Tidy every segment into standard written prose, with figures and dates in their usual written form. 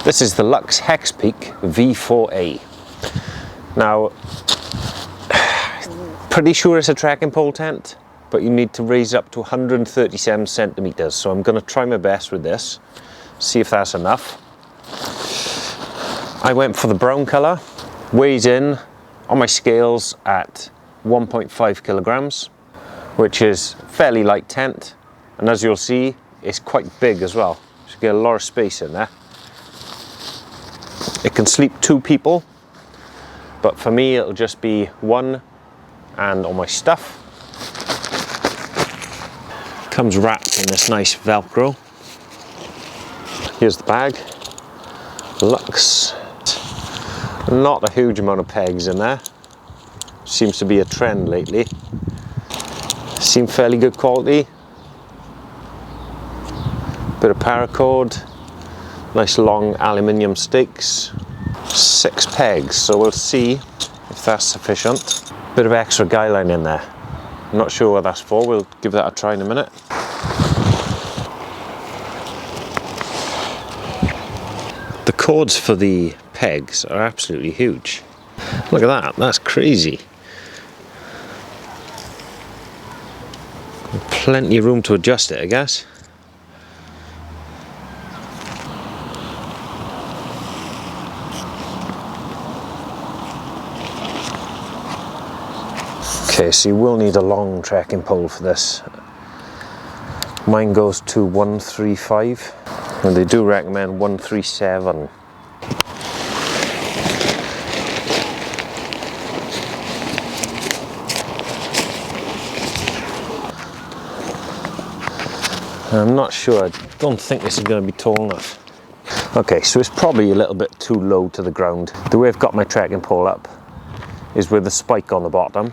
This is the Luxe Hexpeak V4A. Now, pretty sure it's a trekking pole tent, but you need to raise up to 137 centimeters. So I'm going to try my best with this, see if that's enough. I went for the brown color, weighs in on my scales at 1.5 kilograms, which is fairly light tent. And as you'll see, it's quite big as well. So you get a lot of space in there. It can sleep 2 people, but for me it'll just be 1 and all my stuff. Comes wrapped in this nice Velcro. Here's the bag. Luxe. Not a huge amount of pegs in there. Seems to be a trend lately. Seem fairly good quality. Bit of paracord. Nice long aluminium stakes. 6 pegs, so we'll see if that's sufficient. Bit of extra guy line in there. I'm not sure what that's for, we'll give that a try in a minute. The cords for the pegs are absolutely huge. Look at that, that's crazy. Plenty of room to adjust it, I guess. Okay, so you will need a long trekking pole for this. Mine goes to 135, and they do recommend 137. I'm not sure, I don't think this is going to be tall enough. Okay, so it's probably a little bit too low to the ground. The way I've got my trekking pole up is with a spike on the bottom.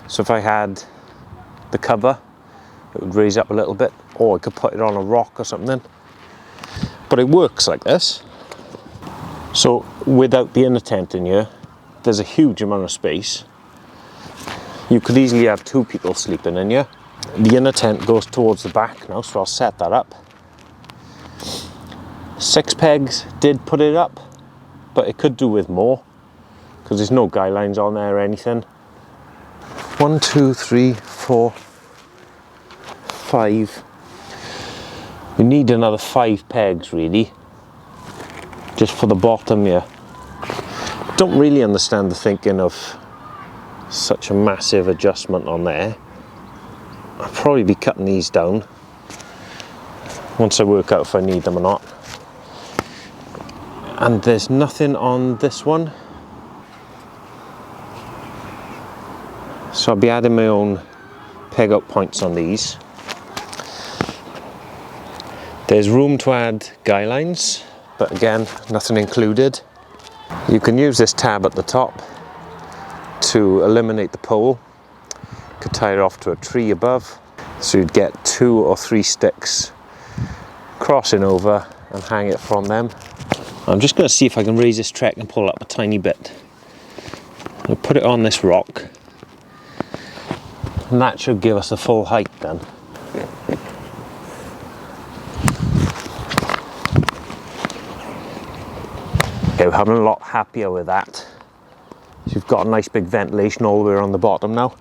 So if I had the cover, it would raise up a little bit, or I could put it on a rock or something. But it works like this. So without the inner tent in here, there's a huge amount of space. You could easily have 2 people sleeping in here. The inner tent goes towards the back now, so I'll set that up. 6 pegs did put it up, but it could do with more, because there's no guy lines on there or anything. 1, 2, 3, 4, 5. You need another 5 pegs really, just for the bottom here. Don't really understand the thinking of such a massive adjustment on there. I'll probably be cutting these down once I work out if I need them or not. And there's nothing on this one. So I'll be adding my own peg out points on these. There's room to add guy lines, but again, nothing included. You can use this tab at the top to eliminate the pole. You could tie it off to a tree above, so you'd get 2 or 3 sticks crossing over and hang it from them. I'm just going to see if I can raise this trekking pole up a tiny bit. I'll put it on this rock. And that should give us the full height then. Okay, we're having a lot happier with that. So you've got a nice big ventilation all the way around the bottom now.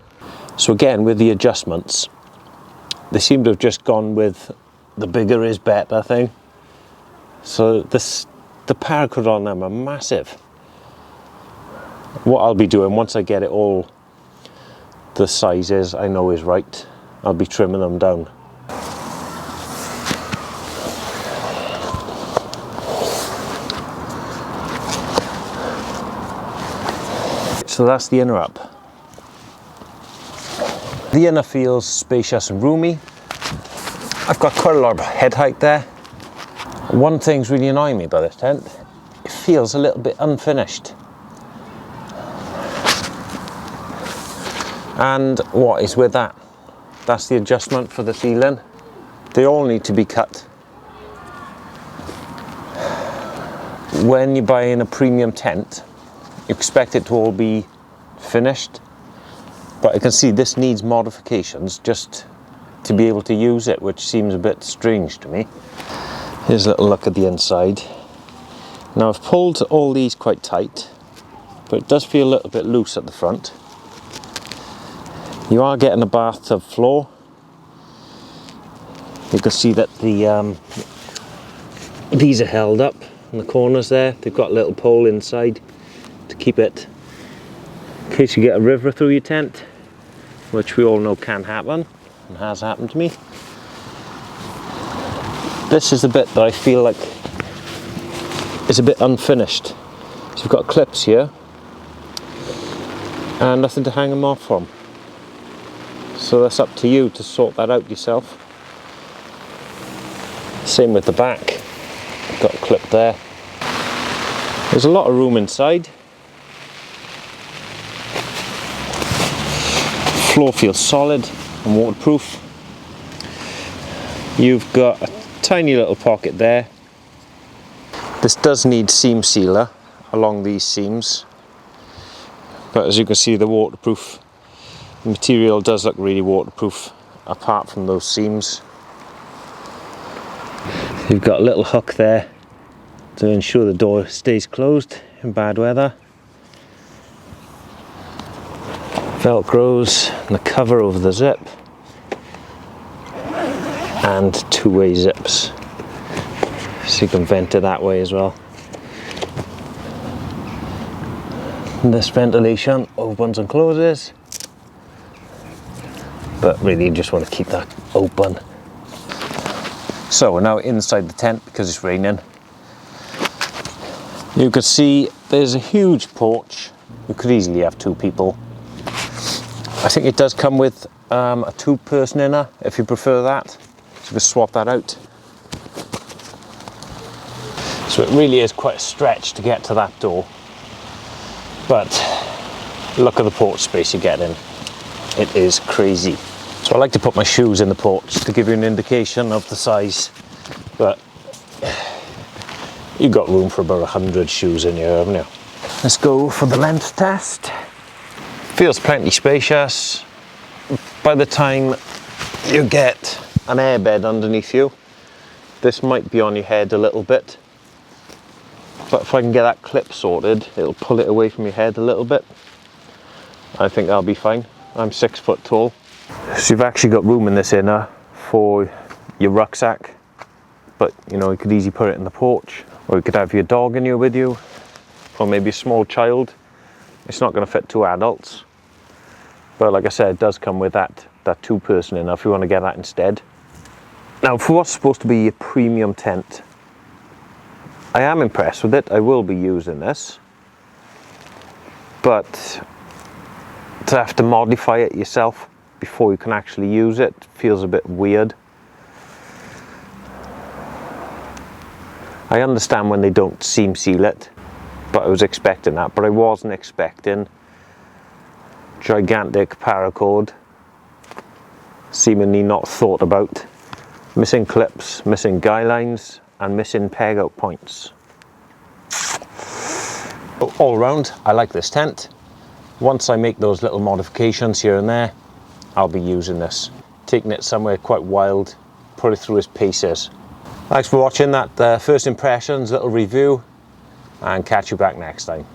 So again, with the adjustments, they seem to have just gone with the bigger is better thing. So the paracord on them are massive. What I'll be doing once I get it all the sizes I know is right, I'll be trimming them down. So that's the inner up. The inner feels spacious and roomy. I've got quite a lot of head height there. One thing's really annoying me about this tent, it feels a little bit unfinished. And what is with that? That's the adjustment for the ceiling. They all need to be cut. When you're buying a premium tent, you expect it to all be finished. But I can see this needs modifications just to be able to use it, which seems a bit strange to me. Here's a little look at the inside. Now I've pulled all these quite tight, but it does feel a little bit loose at the front. You are getting a bathtub floor. You can see that these are held up in the corners there. They've got a little pole inside to keep it, in case you get a river through your tent, which we all know can happen and has happened to me. This is the bit that I feel like is a bit unfinished. So you've got clips here and nothing to hang them off from. So that's up to you to sort that out yourself. Same with the back. Got a clip there. There's a lot of room inside. Floor feels solid and waterproof. You've got a tiny little pocket there. This does need seam sealer along these seams, but as you can see, the waterproof material does look really waterproof apart from those seams. You've got a little hook there to ensure the door stays closed in bad weather. Velcros and the cover over the zip, and two-way zips, so you can vent it that way as well. And this ventilation opens and closes, but really you just want to keep that open. So we're now inside the tent because it's raining. You can see there's a huge porch. You could easily have 2 people. I think it does come with a 2-person inner if you prefer that. So you can swap that out. So it really is quite a stretch to get to that door. But look at the porch space you get in. It is crazy. So I like to put my shoes in the porch to give you an indication of the size, but you've got room for about 100 shoes in here, haven't you? Let's go for the length test. Feels plenty spacious. By the time you get an airbed underneath you, this might be on your head a little bit, but if I can get that clip sorted, it'll pull it away from your head a little bit. I think that'll be fine. I'm 6 foot tall. So you've actually got room in this inner for your rucksack, but you know, you could easily put it in the porch, or you could have your dog in here with you, or maybe a small child. It's not going to fit 2 adults, but like I said, it does come with that 2-person inner if you want to get that instead. Now for what's supposed to be a premium tent, I am impressed with it. I will be using this, but to have to modify it yourself before you can actually use it feels a bit weird. I understand when they don't seam seal it, but I was expecting that, but I wasn't expecting gigantic paracord, seemingly not thought about, missing clips, missing guy lines, and missing peg out points. All around, I like this tent. Once I make those little modifications here and there, I'll be using this, taking it somewhere quite wild, put it through its paces. Thanks for watching that first impressions little review, and catch you back next time.